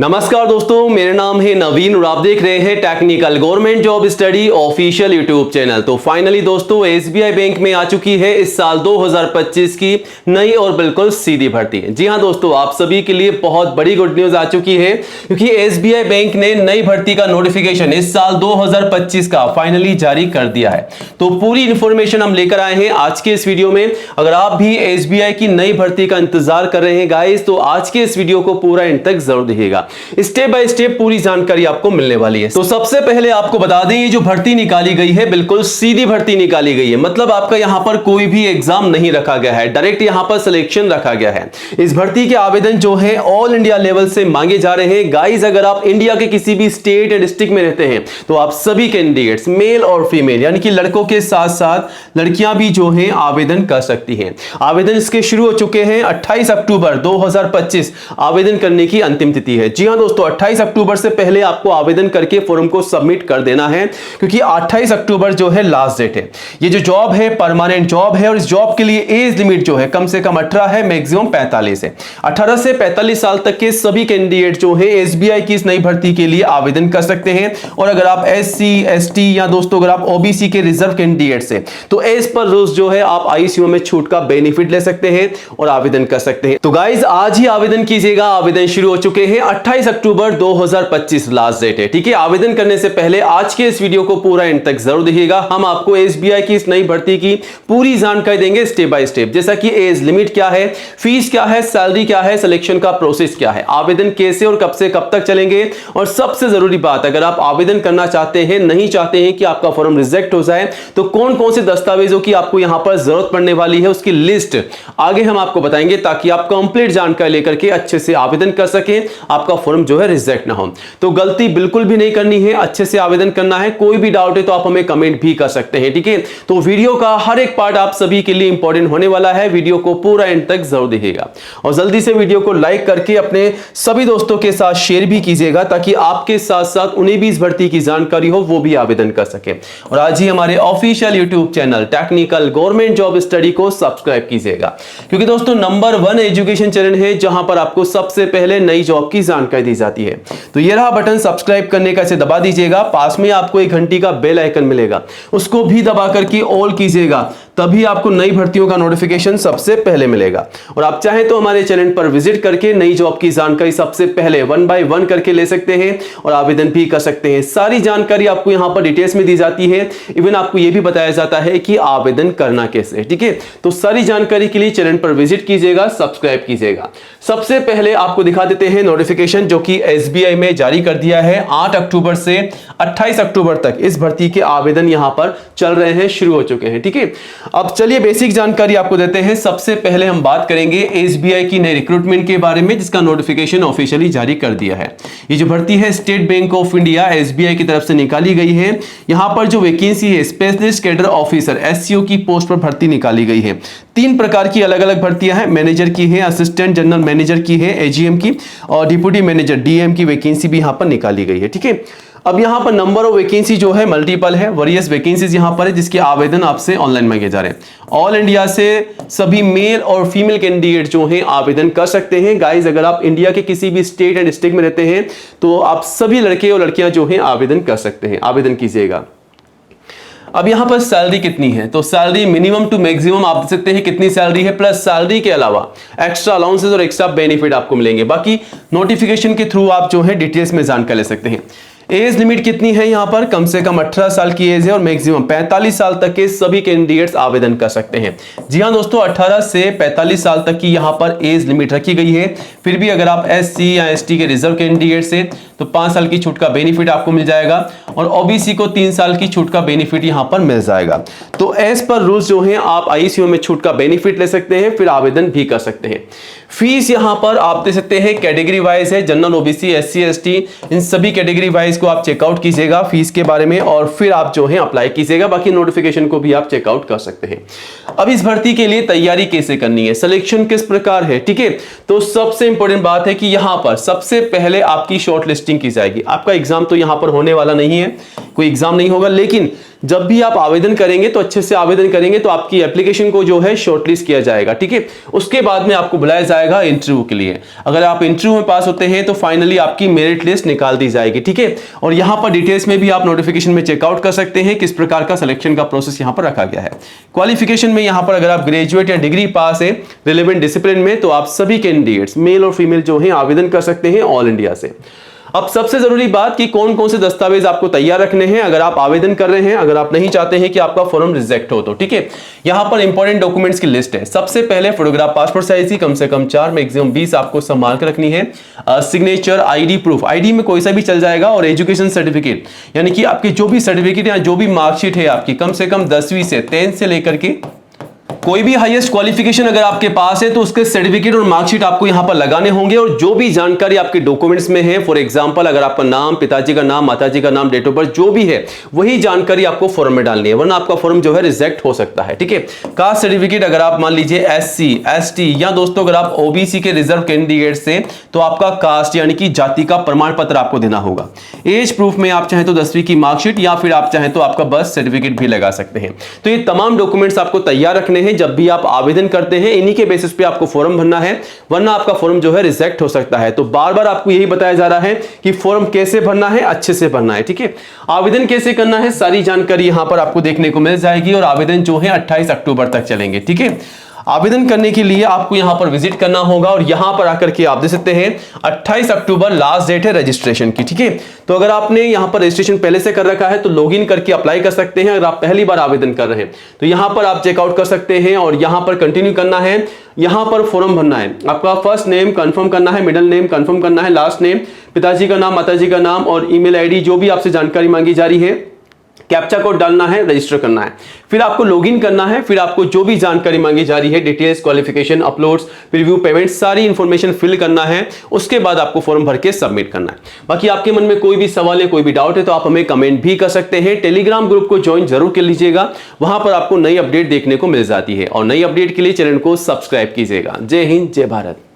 नमस्कार दोस्तों, मेरा नाम है नवीन और आप देख रहे हैं technical government job study official YouTube channel. तो फाइनली दोस्तों एसबीआई बैंक में आ चुकी है इस साल 2025 की नई और बिल्कुल सीधी भर्ती। जी हां दोस्तों, आप सभी के लिए बहुत बड़ी गुड न्यूज आ चुकी है क्योंकि एसबीआई बैंक ने नई भर्ती का नोटिफिकेशन इस साल 2025 का फाइनली जारी कर दिया है। तो पूरी इंफॉर्मेशन हम लेकर आए हैं आज के इस वीडियो में। अगर आप भी एसबीआई की नई भर्ती का इंतजार कर रहे हैं गाइस, तो आज के इस वीडियो को पूरा एंड तक जरूर देखिएगा। स्टेप बाय स्टेप पूरी जानकारी आपको मिलने वाली है। तो सबसे पहले आपको बता दें, ये जो भर्ती निकाली गई है बिल्कुल सीधी भर्ती निकाली गई है। मतलब आपका यहां पर कोई भी एग्जाम नहीं रखा गया है, डायरेक्ट यहां पर सिलेक्शन रखा गया है। इस भर्ती के आवेदन जो है ऑल इंडिया लेवल से मांगे जा रहे हैं। गाइस, अगर आप इंडिया के किसी भी स्टेट या डिस्ट्रिक्ट में रहते हैं तो आप सभी कैंडिडेट्स मेल और फीमेल यानी कि लड़कों के साथ साथ लड़कियां भी जो है आवेदन कर सकती हैं। आवेदन इसके शुरू हो चुके हैं। 28 अक्टूबर 2025 आवेदन करने की अंतिम तिथि है। जी हां दोस्तों, 28 अक्टूबर से पहले आपको आवेदन करके फॉर्म को सबमिट कर देना है क्योंकि 28 अक्टूबर जो है लास्ट डेट है। ये जो जॉब है परमानेंट जॉब है और इस जॉब के लिए एज लिमिट जो है कम से कम 18 है, मैक्सिमम 45 है। 18 से 45 साल तक के सभी कैंडिडेट जो है एसबीआई की इस नई भर्ती के लिए आवेदन कर सकते हैं। और अगर आप एससी एसटी या दोस्तों अगर आप ओबीसी के रिजर्व कैंडिडेट है तो एज पर रूल्स जो है आप आईसीयू में छूट का बेनिफिट ले सकते हैं और आवेदन कर सकते हैं। तो गाइज आज ही आवेदन कीजिएगा। आवेदन शुरू हो चुके हैं। 28 अक्टूबर 2025 लास्ट डेट है। ठीक है, आवेदन करने से पहले आज के इस वीडियो को पूरा एंड तक जरूर देखिएगा। हम आपको एसबीआई की इस नई भर्ती की पूरी जानकारी देंगे स्टेप बाय स्टेप, जैसा कि एज लिमिट क्या है, फीस क्या है, सैलरी क्या है, सिलेक्शन का प्रोसेस क्या है, आवेदन कैसे और कब से कब तक चलेंगे। और सबसे जरूरी बात, अगर आप आवेदन करना चाहते हैं, नहीं चाहते हैं कि आपका फॉर्म रिजेक्ट हो जाए, तो कौन कौन से दस्तावेजों की आपको यहां पर जरूरत पड़ने वाली है उसकी लिस्ट आगे हम आपको बताएंगे ताकि आप कंप्लीट जानकारी लेकर के अच्छे से आवेदन कर सकें, आपका फॉर्म जो है रिजेक्ट ना हो। तो गलती बिल्कुल भी नहीं करनी है, अच्छे से आवेदन करना है। कोई भी डाउट है तो आप हमें कमेंट भी कर सकते हैं। ठीक है, तो वीडियो का हर एक पार्ट आप सभी के लिए इंपॉर्टेंट होने वाला है। वीडियो को पूरा एंड तक जरूर देखिएगा और जल्दी से वीडियो को लाइक करके अपने सभी दोस्तों के साथ शेयर भी कीजिएगा ताकि आपके साथ साथ उन्हें भी इस भर्ती की जानकारी हो, वो भी आवेदन कर सके। और आज ही हमारे official YouTube channel technical government job study को सब्सक्राइब कीजिएगा क्योंकि दोस्तों नंबर 1 एजुकेशन चैनल है जहां पर आपको सबसे पहले नई जॉब की जानकारी दी जाती है। तो ये रहा बटन सब्सक्राइब करने का, इसे दबा दीजिएगा। पास में आपको एक घंटी का बेल आइकन मिलेगा, उसको भी दबा करके ऑल कीजिएगा, तभी आपको नई भर्तियों का नोटिफिकेशन सबसे पहले मिलेगा। और आप चाहें तो हमारे चैनल पर विजिट करके नई जॉब की जानकारी सबसे पहले 1 बाय 1 करके ले सकते हैं और आवेदन भी कर सकते हैं। सारी जानकारी आपको यहां पर डिटेल्स में दी जाती है। इवन आपको यह भी बताया जाता है कि आवेदन करना कैसे। ठीक है, तो सारी जानकारी के लिए चैनल पर विजिट कीजिएगा, सब्सक्राइब कीजिएगा। सबसे पहले आपको दिखा देते हैं नोटिफिकेशन जो कि एसबीआई में जारी कर दिया है। 8 अक्टूबर से 28 अक्टूबर तक इस भर्ती के आवेदन यहां पर चल रहे हैं, शुरू हो चुके हैं। ठीक है, अब चलिए बेसिक जानकारी आपको देते हैं। सबसे पहले हम बात करेंगे एसबीआई की नई रिक्रूटमेंट के बारे में जिसका नोटिफिकेशन ऑफिशियली जारी कर दिया है। ये जो भर्ती है state bank of India SBI की तरफ से निकाली गई है। यहां पर जो वैकेंसी है स्पेशलिस्ट कैडर ऑफिसर एससीओ की पोस्ट पर भर्ती निकाली गई है। 3 प्रकार की अलग अलग भर्तियां हैं। मैनेजर की है, असिस्टेंट जनरल मैनेजर की है एजीएम की, और डिप्टी मैनेजर डीएम की वैकेंसी भी यहां पर निकाली गई है। ठीक है, अब यहां पर नंबर ऑफ वैकेंसी जो है मल्टीपल है, वेरियस वैकेंसीज यहां पर है जिसके आवेदन आपसे ऑनलाइन मांगे जा रहे हैं। ऑल इंडिया से सभी मेल और फीमेल कैंडिडेट जो हैं आवेदन कर सकते हैं। गाइस, अगर आप इंडिया के किसी भी स्टेट एंड डिस्ट्रिक्ट में रहते हैं तो आप सभी लड़के और लड़कियां जो हैं आवेदन कर सकते हैं, आवेदन कीजिएगा। अब यहां पर सैलरी कितनी है, तो सैलरी मिनिमम टू मैक्सिमम आप देख सकते हैं कितनी सैलरी है, प्लस सैलरी के अलावा एक्स्ट्रा अलाउंसेस और एक्स्ट्रा बेनिफिट आपको मिलेंगे। बाकी नोटिफिकेशन के थ्रू आप जो है डिटेल्स में जानकारी ले सकते हैं। एज लिमिट कितनी है, यहां पर कम से कम 18 साल की एज है और मैक्सिमम 45 साल तक के सभी कैंडिडेट्स आवेदन कर सकते हैं। जी हां दोस्तों, 18 से 45 साल तक की यहां पर एज लिमिट रखी गई है। फिर भी अगर आप एससी या एसटी के रिजर्व कैंडिडेट्स हैं तो 5 साल की छूट का बेनिफिट आपको मिल जाएगा और ओबीसी को 3 साल की छूट का बेनिफिट यहां पर मिल जाएगा। तो एज पर रूल्स जो हैं आप आईसीयू में छूट का बेनिफिट ले सकते हैं, फिर आवेदन भी कर सकते हैं। फीस यहां पर आप दे सकते हैं कैटेगरी वाइज है, जनरल, ओबीसी, एससी, एसटी, इन सभी कैटेगरी वाइज को आप चेकआउट कीजिएगा फीस के बारे में और फिर आप जो है अप्लाई कीजिएगा। बाकी नोटिफिकेशन को भी आप चेकआउट कर सकते हैं। अब इस भर्ती के लिए तैयारी कैसे करनी है, सिलेक्शन किस प्रकार है, ठीक है, तो सबसे इंपॉर्टेंट बात है कि यहां पर सबसे पहले आपकी शॉर्ट लिस्टिंग की जाएगी। आपका एग्जाम तो यहां पर होने वाला नहीं है, कोई एग्जाम नहीं होगा, लेकिन जब भी आप आवेदन करेंगे तो अच्छे से आवेदन करेंगे तो आपकी एप्लीकेशन को जो है शॉर्टलिस्ट किया जाएगा, ठीक है। उसके बाद में आपको बुलाया जाएगा इंटरव्यू के लिए। अगर आप इंटरव्यू में पास होते हैं तो फाइनली आपकी मेरिट लिस्ट निकाल दी जाएगी, ठीक है। और यहां पर डिटेल्स में भी आप नोटिफिकेशन में चेकआउट कर सकते हैं किस प्रकार का सिलेक्शन का प्रोसेस यहां पर रखा गया है। क्वालिफिकेशन में यहां पर अगर आप ग्रेजुएट या डिग्री पास है रिलेवेंट डिसिप्लिन में, तो आप सभी कैंडिडेट्स मेल और फीमेल जो है आवेदन कर सकते हैं ऑल इंडिया से। अब सबसे जरूरी बात कि कौन कौन से दस्तावेज आपको तैयार रखने हैं अगर आप आवेदन कर रहे हैं, अगर आप नहीं चाहते हैं कि आपका फॉर्म रिजेक्ट हो तो, ठीक है। यहां पर इंपॉर्टेंट डॉक्यूमेंट्स की लिस्ट है। सबसे पहले फोटोग्राफ पासपोर्ट साइज की कम से कम 4 मैक्सिमम 20 आपको संभाल कर रखनी है। सिग्नेचर, आईडी प्रूफ, आईडी में कोई सा भी चल जाएगा, और एजुकेशन सर्टिफिकेट यानी कि आपकी जो भी सर्टिफिकेट या जो भी मार्कशीट है आपकी कम से कम 10वीं से 10th से लेकर के कोई भी हाईएस्ट क्वालिफिकेशन अगर आपके पास है तो उसके सर्टिफिकेट और मार्कशीट आपको यहां पर लगाने होंगे। और जो भी जानकारी आपके डॉक्यूमेंट्स में है, फॉर एग्जांपल अगर आपका नाम, पिताजी का नाम, माताजी का नाम, डेट ऑफ बर्थ जो भी है वही जानकारी आपको फॉर्म में डालनी है, वरना आपका फॉर्म जो है रिजेक्ट हो सकता है, ठीक है। कास्ट सर्टिफिकेट अगर आप मान लीजिए SC ST या दोस्तों अगर आप OBC के रिजर्व कैंडिडेट से तो आपका कास्ट यानी कि जाति का प्रमाण पत्र आपको देना होगा। एज प्रूफ में आप चाहें तो 10वीं की मार्कशीट या फिर आप चाहें तो आपका बर्थ सर्टिफिकेट भी लगा सकते हैं। तो ये तमाम डॉक्यूमेंट्स आपको तैयार रखने हैं जब भी आप आवेदन करते हैं। इन्हीं के बेसिस पे आपको फॉर्म भरना है, वरना आपका फॉर्म जो है रिजेक्ट हो सकता है। तो बार बार आपको यही बताया जा रहा है कि फॉर्म कैसे भरना है, अच्छे से भरना है, ठीक है। आवेदन कैसे करना है सारी जानकारी यहां पर आपको देखने को मिल जाएगी, और आवेदन जो है 28 अक्टूबर तक चलेंगे, ठीक है। आवेदन करने के लिए आपको यहां पर विजिट करना होगा, और यहां पर आकर के आप देख सकते हैं 28 अक्टूबर लास्ट डेट है रजिस्ट्रेशन की, ठीक है। तो अगर आपने यहां पर रजिस्ट्रेशन पहले से कर रखा है तो लॉगिन करके अप्लाई कर सकते हैं। अगर आप पहली बार आवेदन कर रहे हैं तो यहां पर आप चेकआउट कर सकते हैं, और यहां पर कंटिन्यू करना है। यहां पर फॉर्म भरना है, आपका फर्स्ट नेम कंफर्म करना है, मिडिल नेम कंफर्म करना है, लास्ट नेम, पिताजी का नाम, माताजी का नाम और ईमेल आईडी जो भी आपसे जानकारी मांगी जा रही है, कैप्चा कोड डालना है, रजिस्टर करना है। फिर आपको लॉगिन करना है, फिर आपको जो भी जानकारी मांगी जा रही है, details, qualification, uploads, preview, payment, सारी इंफॉर्मेशन फिल करना है। उसके बाद आपको फॉर्म भर के सबमिट करना है। बाकी आपके मन में कोई भी सवाल है, कोई भी डाउट है तो आप हमें कमेंट भी कर सकते हैं। टेलीग्राम ग्रुप को ज्वाइन जरूर कर लीजिएगा, वहां पर आपको नई अपडेट देखने को मिल जाती है, और नई अपडेट के लिए चैनल को सब्सक्राइब कीजिएगा। जय हिंद, जय भारत।